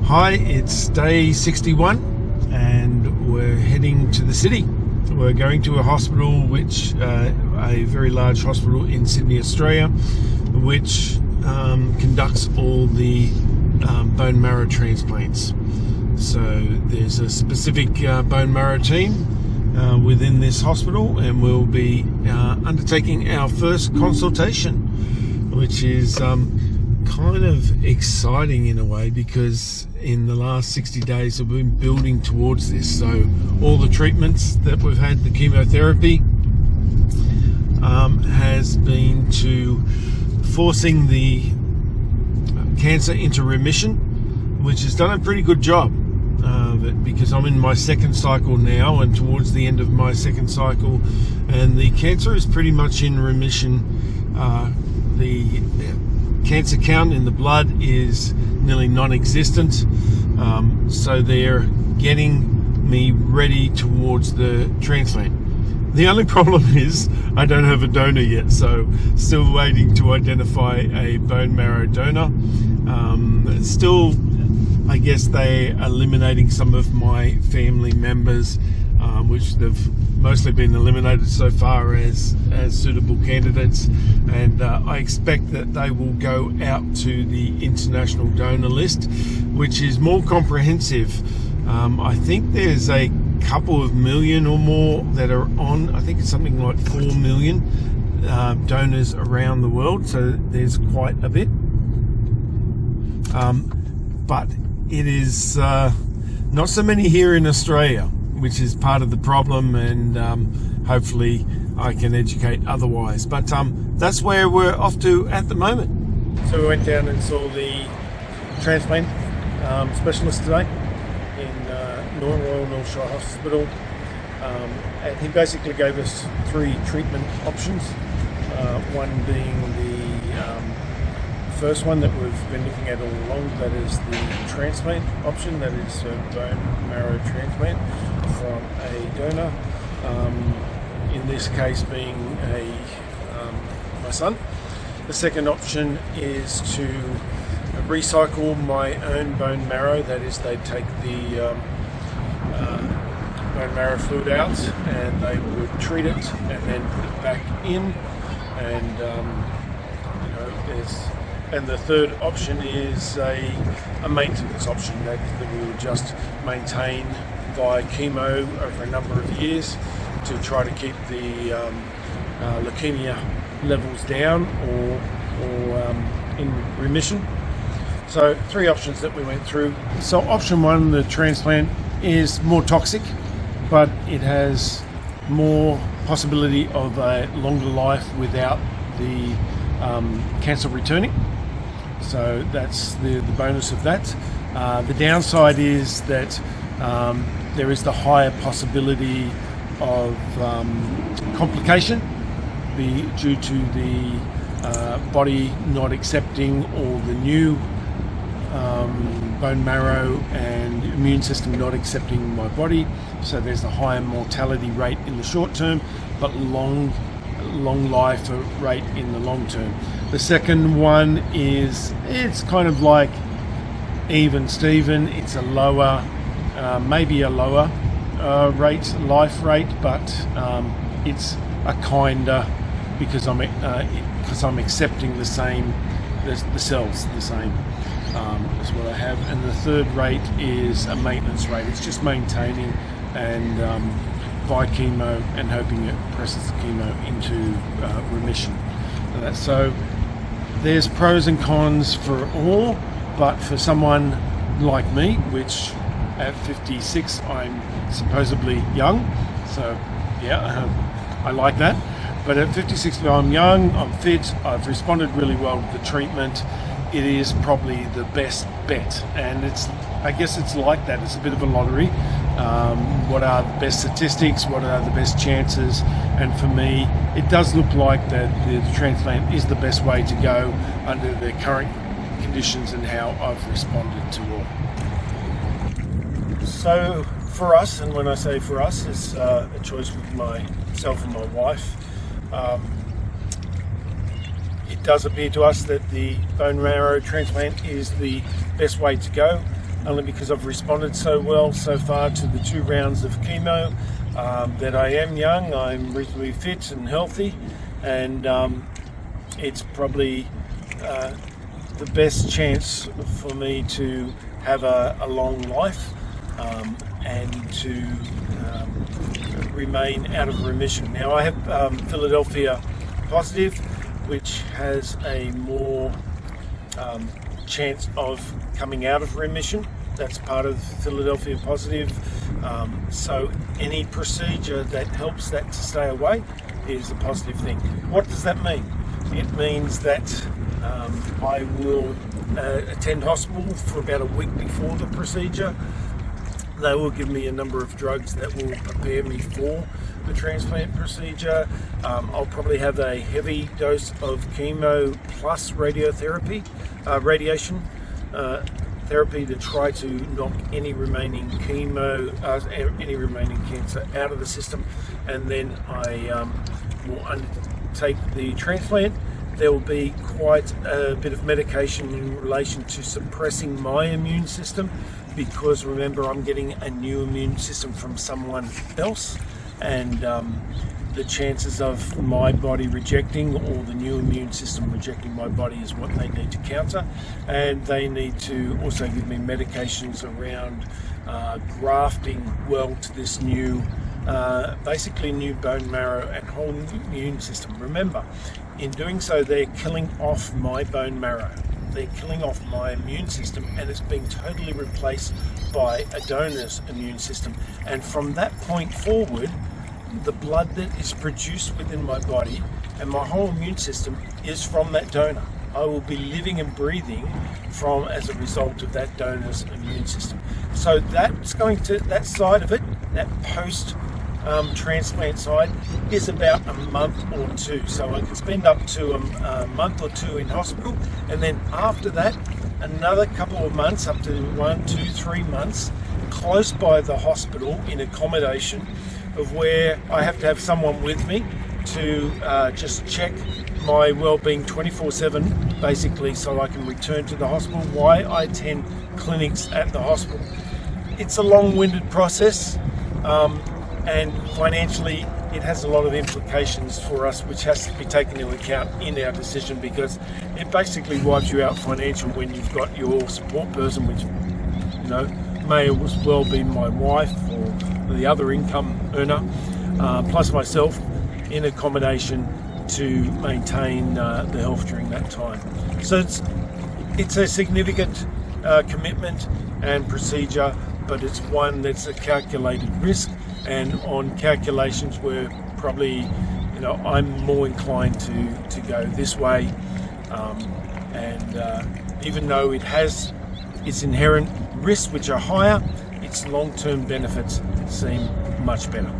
Hi, it's day 61 and we're heading to the city. We're going to a hospital, a very large hospital in Sydney, Australia, which conducts all the bone marrow transplants. So there's a specific bone marrow team within this hospital, and we'll be undertaking our first consultation, which is kind of exciting in a way, because in the last 60 days we've been building towards this. So all the treatments that we've had, the chemotherapy, has been to forcing the cancer into remission, which has done a pretty good job. Because I'm in my second cycle now, and towards the end of my second cycle, and the cancer is pretty much in remission. The cancer count in the blood is nearly non-existent, so they're getting me ready towards the transplant. The only problem is I don't have a donor yet, so still waiting to identify a bone marrow donor. Still, I guess they are eliminating some of my family members, which they've mostly been eliminated so far as suitable candidates, and I expect that they will go out to the international donor list, which is more comprehensive. I think there's a couple of million or more that are on. I think it's something like 4 million donors around the world, so there's quite a bit. But it is not so many here in Australia, which is part of the problem, and hopefully I can educate otherwise. But that's where we're off to at the moment. So we went down and saw the transplant specialist today in Royal North Shore Hospital, and he basically gave us 3 treatment options, one being the first one that we've been looking at all along, that is the transplant option, that is a bone marrow transplant from a donor, in this case being my son. The second option is to recycle my own bone marrow, that is they take the bone marrow fluid out and they would treat it and then put it back in, and the third option is a maintenance option that we would just maintain via chemo over a number of years to try to keep the leukemia levels down or in remission. So 3 options that we went through. So option 1, the transplant, is more toxic, but it has more possibility of a longer life without the cancer returning. So that's the bonus of that. The downside is that there is the higher possibility of complication due to the body not accepting all the new bone marrow and immune system not accepting my body. So there's a higher mortality rate in the short term, but long life rate in the long term. The second one is, it's kind of like even Steven. It's a lower, maybe a lower life rate, but it's a kinder, because I'm accepting the same, the cells the same as what I have. And the third rate is a maintenance rate. It's just maintaining and by chemo and hoping it presses the chemo into remission. So there's pros and cons for all, but for someone like me, which at 56 I'm supposedly young, so yeah, I like that. But at 56 I'm young, I'm fit, I've responded really well to the treatment. It is probably the best bet, and I guess it's like that. It's a bit of a lottery. What are the best statistics? What are the best chances? And for me, it does look like that the transplant is the best way to go under the current conditions and how I've responded to all. So for us, and when I say for us, it's a choice with myself and my wife. It does appear to us that the bone marrow transplant is the best way to go. only because I've responded so well so far to the 2 rounds of chemo, that I am young, I'm reasonably fit and healthy, and it's probably the best chance for me to have a long life and to remain out of remission. Now I have Philadelphia positive, which has a more chance of coming out of remission. That's part of Philadelphia positive. So any procedure that helps that to stay away is a positive thing. What does that mean? It means that I will attend hospital for about a week before the procedure. They will give me a number of drugs that will prepare me for the transplant procedure. I'll probably have a heavy dose of chemo plus radiation therapy to try to knock any remaining any remaining cancer out of the system, and then I will undertake the transplant. There will be quite a bit of medication in relation to suppressing my immune system, because remember, I'm getting a new immune system from someone else, and the chances of my body rejecting or the new immune system rejecting my body is what they need to counter. And they need to also give me medications around grafting well to this new basically new bone marrow and whole new immune system. Remember, in doing so, they're killing off my bone marrow, they're killing off my immune system, and it's being totally replaced by a donor's immune system. And from that point forward, the blood that is produced within my body and my whole immune system is from that donor. I will be living and breathing as a result of that donor's immune system. So that's going to, that side of it, that post transplant side, is about a month or 2. So I can spend up to a month or 2 in hospital, and then after that, another couple of months, up to 1, 2, 3 months, close by the hospital in accommodation, of where I have to have someone with me to just check my well-being 24/7, basically, so I can return to the hospital. Why I attend clinics at the hospital. It's a long-winded process, and financially it has a lot of implications for us, which has to be taken into account in our decision, because it basically wipes you out financially when you've got your support person, which may as well be my wife or the other income earner, plus myself, in accommodation to maintain the health during that time. So it's a significant commitment and procedure, but it's one that's a calculated risk, and on calculations where probably I'm more inclined to go this way, and even though it has its inherent risks which are higher, its long-term benefits seem much better.